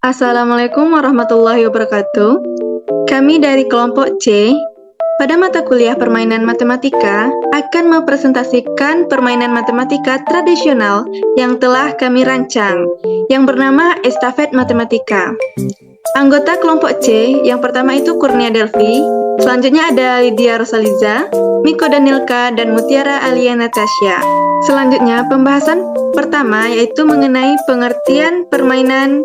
Assalamualaikum warahmatullahi wabarakatuh. Kami dari kelompok C, pada mata kuliah permainan matematika, akan mempresentasikan permainan matematika tradisional yang telah kami rancang, yang bernama Estafet Matematika. Anggota kelompok C, yang pertama itu Kurnia Delvi, selanjutnya ada Lydia Rosaliza, Miko Danilka, dan Mutiara Alia Natasha. Selanjutnya, pembahasan pertama yaitu mengenai pengertian permainan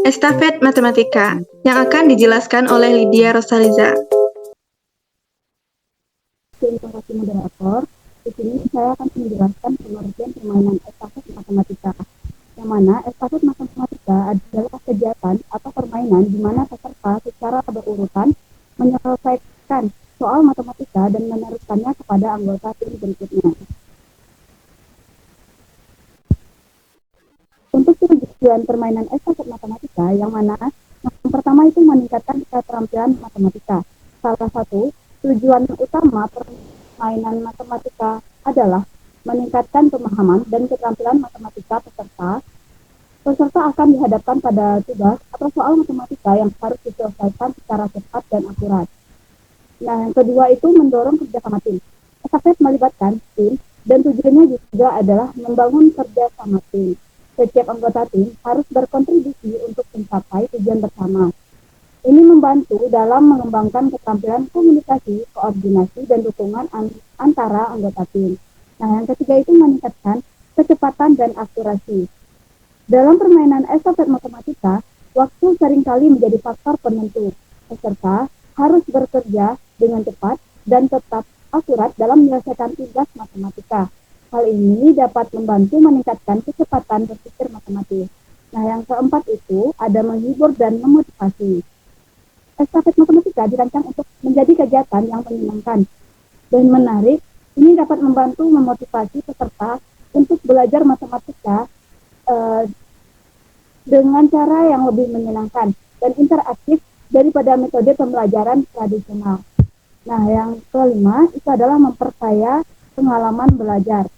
Estafet Matematika yang akan dijelaskan oleh Lydia Rosaliza. Informasi moderator, di sini saya akan menjelaskan pengertian permainan estafet matematika. Yang mana estafet matematika adalah kegiatan atau permainan di mana peserta secara berurutan menyelesaikan soal matematika dan meneruskannya kepada anggota tim berikutnya. Untuk tujuan permainan estafet matematika, yang mana yang pertama itu meningkatkan keterampilan matematika. Salah satu tujuan utama permainan matematika adalah meningkatkan pemahaman dan keterampilan matematika peserta. Peserta akan dihadapkan pada tugas atau soal matematika yang harus diselesaikan secara cepat dan akurat. Nah, yang kedua itu mendorong kerjasama tim. Estafet melibatkan tim dan tujuannya juga adalah membangun kerjasama tim. Setiap anggota tim harus berkontribusi untuk mencapai tujuan bersama. Ini membantu dalam mengembangkan keterampilan komunikasi, koordinasi, dan dukungan antara anggota tim. Nah, yang ketiga itu meningkatkan kecepatan dan akurasi. Dalam permainan estafet matematika, waktu seringkali menjadi faktor penentu. Peserta harus bekerja dengan cepat dan tetap akurat dalam menyelesaikan tugas matematika. Hal ini dapat membantu meningkatkan kecepatan berpikir matematis. Nah, yang keempat itu ada menghibur dan memotivasi. Estafet matematika dirancang untuk menjadi kegiatan yang menyenangkan dan menarik. Ini dapat membantu memotivasi peserta untuk belajar matematika dengan cara yang lebih menyenangkan dan interaktif daripada metode pembelajaran tradisional. Nah, yang kelima itu adalah memperkaya pengalaman belajar.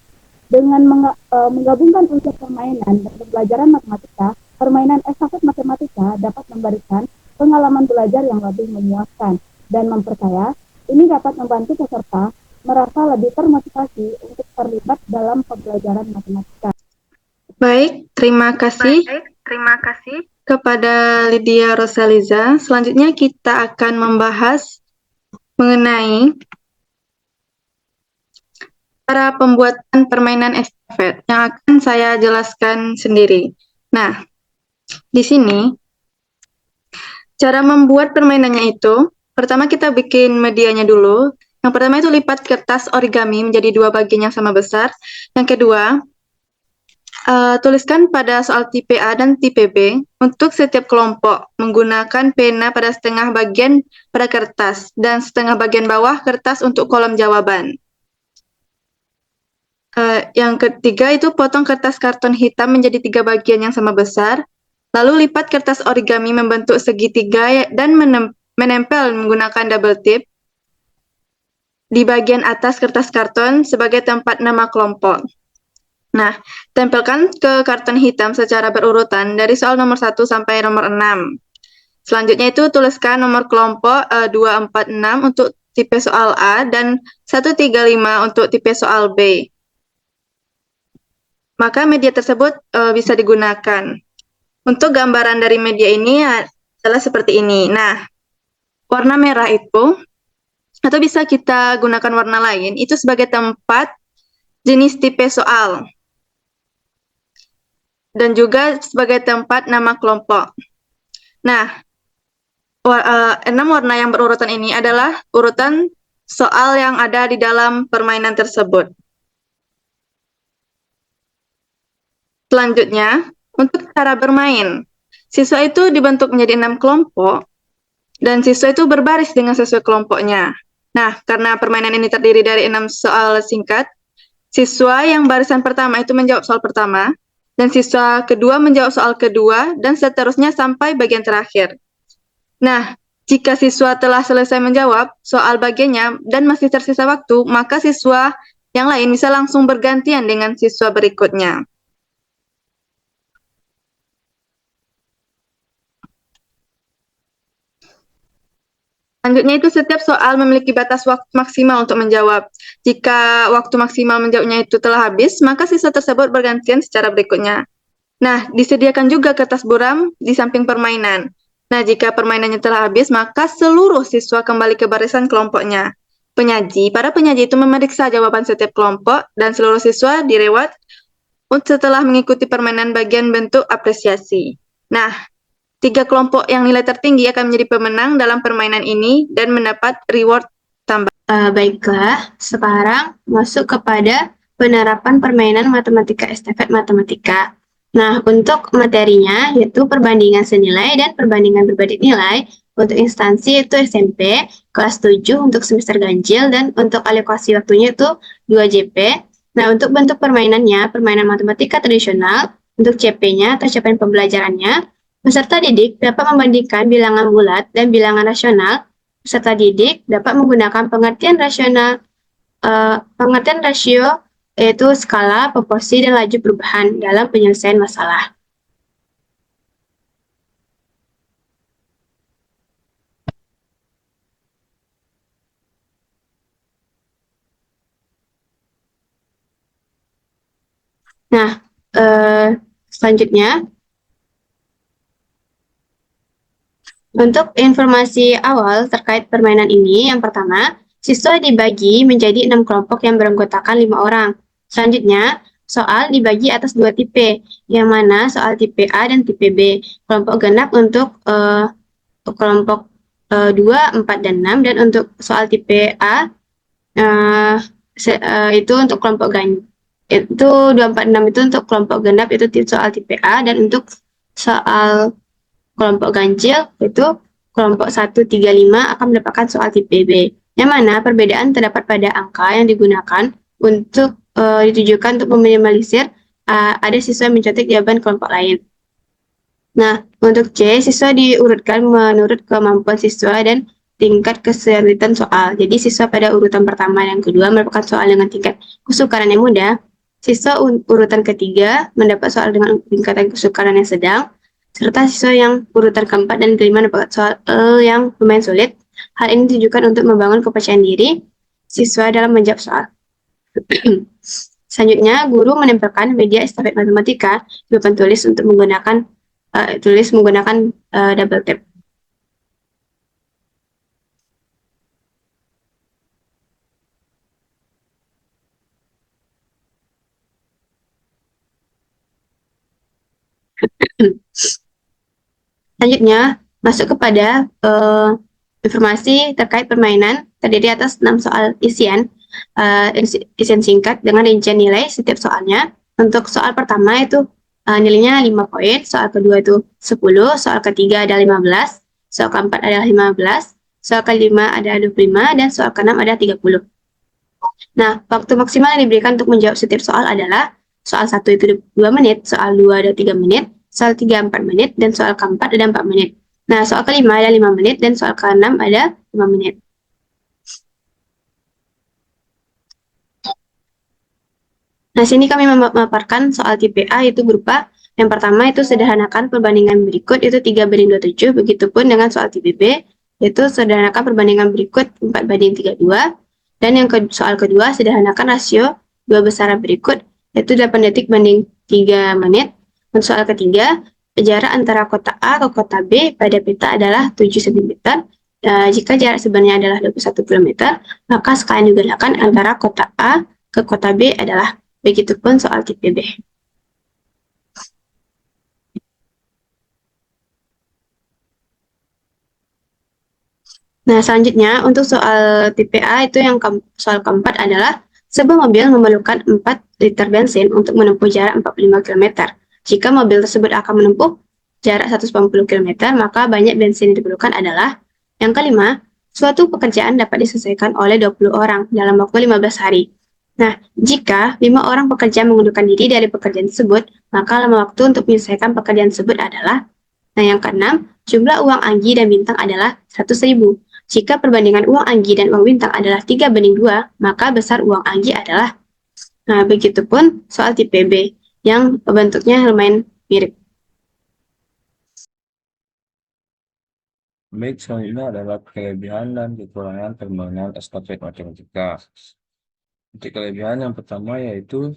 Dengan menggabungkan unsur permainan dan pembelajaran matematika, permainan estafet matematika dapat memberikan pengalaman belajar yang lebih memuaskan dan memperkaya. Ini dapat membantu peserta merasa lebih termotivasi untuk terlibat dalam pembelajaran matematika. Baik, terima kasih kepada Lydia Rosaliza. Selanjutnya kita akan membahas mengenai cara pembuatan permainan estafet yang akan saya jelaskan sendiri. Nah, di sini cara membuat permainannya itu, pertama kita bikin medianya dulu. Yang pertama itu lipat kertas origami menjadi dua bagian yang sama besar. Yang kedua, tuliskan pada soal tipe A dan tipe B untuk setiap kelompok menggunakan pena pada setengah bagian pada kertas dan setengah bagian bawah kertas untuk kolom jawaban. Yang ketiga itu potong kertas karton hitam menjadi 3 bagian yang sama besar, lalu lipat kertas origami membentuk segitiga dan menempel menggunakan double tip di bagian atas kertas karton sebagai tempat nama kelompok. Nah, tempelkan ke karton hitam secara berurutan dari soal nomor 1 sampai nomor 6. Selanjutnya itu tuliskan nomor kelompok 246 untuk tipe soal A dan 135 untuk tipe soal B. Maka media tersebut bisa digunakan. Untuk gambaran dari media ini adalah seperti ini. Nah, warna merah itu, atau bisa kita gunakan warna lain, itu sebagai tempat jenis tipe soal. Dan juga sebagai tempat nama kelompok. Nah, 6 warna yang berurutan ini adalah urutan soal yang ada di dalam permainan tersebut. Selanjutnya, untuk cara bermain. Siswa itu dibentuk menjadi 6 kelompok, dan siswa itu berbaris dengan sesuai kelompoknya. Nah, karena permainan ini terdiri dari 6 soal singkat, siswa yang barisan pertama itu menjawab soal pertama, dan siswa kedua menjawab soal kedua, dan seterusnya sampai bagian terakhir. Nah, jika siswa telah selesai menjawab soal bagiannya dan masih tersisa waktu, maka siswa yang lain bisa langsung bergantian dengan siswa berikutnya. Selanjutnya itu setiap soal memiliki batas waktu maksimal untuk menjawab. Jika waktu maksimal menjawabnya itu telah habis, maka siswa tersebut bergantian secara berikutnya. Nah, disediakan juga kertas buram di samping permainan. Nah, jika permainannya telah habis, maka seluruh siswa kembali ke barisan kelompoknya. Para penyaji itu memeriksa jawaban setiap kelompok dan seluruh siswa direward setelah mengikuti permainan bagian bentuk apresiasi. Nah, 3 kelompok yang nilai tertinggi akan menjadi pemenang dalam permainan ini dan mendapat reward tambahan. Baiklah, sekarang masuk kepada penerapan permainan matematika estafet matematika. Nah, untuk materinya yaitu perbandingan senilai dan perbandingan berbanding nilai. Untuk instansi itu SMP, kelas 7 untuk semester ganjil, dan untuk alokasi waktunya itu 2 JP. Nah, untuk bentuk permainannya, permainan matematika tradisional, untuk CP-nya atau capaian pembelajarannya, peserta didik dapat membandingkan bilangan bulat dan bilangan rasional. Peserta didik dapat menggunakan pengertian rasio, yaitu skala, proporsi, dan laju perubahan dalam penyelesaian masalah. Nah, selanjutnya, untuk informasi awal terkait permainan ini, yang pertama, siswa dibagi menjadi 6 kelompok yang beranggotakan 5 orang. Selanjutnya, soal dibagi atas 2 tipe, yang mana soal tipe A dan tipe B. Kelompok genap untuk kelompok 2, 4, dan 6, dan untuk soal tipe A, itu untuk kelompok ganjil. Itu 2, 4, 6 itu untuk kelompok genap, itu soal tipe A, dan untuk soal kelompok ganjil itu kelompok 1, 3, 5 akan mendapatkan soal tipe B. Yang mana perbedaan terdapat pada angka yang digunakan untuk ditujukan untuk meminimalisir ada siswa yang mencontek jawaban kelompok lain. Nah, untuk C, siswa diurutkan menurut kemampuan siswa dan tingkat kesulitan soal. Jadi, siswa pada urutan pertama dan kedua mendapatkan soal dengan tingkat kesukaran yang mudah. Siswa urutan ketiga mendapat soal dengan tingkatan kesukaran yang sedang, serta siswa yang urutan keempat dan kelima mendapat soal yang lumayan sulit. Hal ini ditujukan untuk membangun kepercayaan diri siswa dalam menjawab soal. Selanjutnya, guru menempelkan media estafet matematika di papan tulis untuk menggunakan double tap. Selanjutnya, masuk kepada informasi terkait permainan terdiri atas 6 soal isian singkat dengan rincian nilai setiap soalnya. Untuk soal pertama itu nilainya 5 poin, soal kedua itu 10, soal ketiga ada 15, soal keempat ada 15, soal kelima ada 25, dan soal keenam ada 30. Nah, waktu maksimal yang diberikan untuk menjawab setiap soal adalah soal 1 itu 2 menit, soal 2 ada 3 menit, soal 3 4 menit, dan soal keempat ada 4 menit. Nah, soal kelima ada 5 menit, dan soal keenam ada 5 menit. Nah, sini kami memaparkan soal tipe A itu berupa yang pertama itu sederhanakan perbandingan berikut itu 3:27, begitupun dengan soal tipe B yaitu sederhanakan perbandingan berikut 4:32, dan yang soal kedua sederhanakan rasio dua besaran berikut yaitu 8 detik banding 3 menit. Dan soal ketiga, jarak antara kota A ke kota B pada peta adalah 7 cm. Jika jarak sebenarnya adalah 21 km, maka skala yang digunakan antara kota A ke kota B adalah. Begitupun soal tipe B. Nah, selanjutnya untuk soal tipe A itu yang soal keempat adalah sebuah mobil memerlukan 4 liter bensin untuk menempuh jarak 45 km. Jika mobil tersebut akan menempuh jarak 180 km, maka banyak bensin yang diperlukan adalah yang kelima, suatu pekerjaan dapat diselesaikan oleh 20 orang dalam waktu 15 hari. Nah, jika 5 orang pekerja mengundurkan diri dari pekerjaan tersebut, maka lama waktu untuk menyelesaikan pekerjaan tersebut adalah. Nah, yang keenam, jumlah uang Anggi dan Bintang adalah 100.000. Jika perbandingan uang Anggi dan uang Bintang adalah 3:2, maka besar uang Anggi adalah. Nah, begitupun soal tipe B yang bentuknya lumayan mirip. Baik, selanjutnya adalah kelebihan dan kekurangan permainan estafet matematika. Untuk kelebihan yang pertama yaitu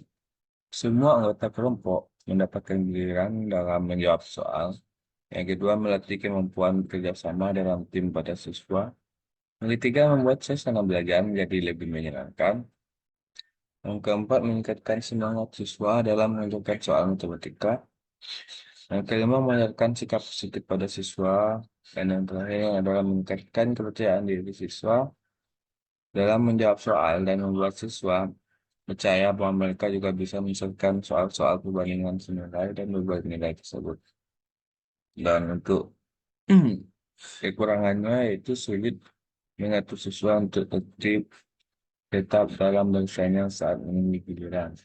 semua anggota kelompok mendapatkan giliran dalam menjawab soal. Yang kedua, melatih kemampuan bekerja sama dalam tim pada siswa. Yang ketiga, membuat suasana belajar menjadi lebih menyenangkan. Yang keempat, meningkatkan semangat siswa dalam mengerjakan soal matematika. Yang kelima, mengajarkan sikap positif pada siswa. Dan yang terakhir adalah meningkatkan kepercayaan diri siswa dalam menjawab soal dan membuat siswa percaya bahwa mereka juga bisa menyelesaikan soal-soal perbandingan senilai dan berbagai nilai tersebut. Dan untuk kekurangannya yaitu sulit mengatur siswa untuk tetap dalam bersaing saat menunggu giliran.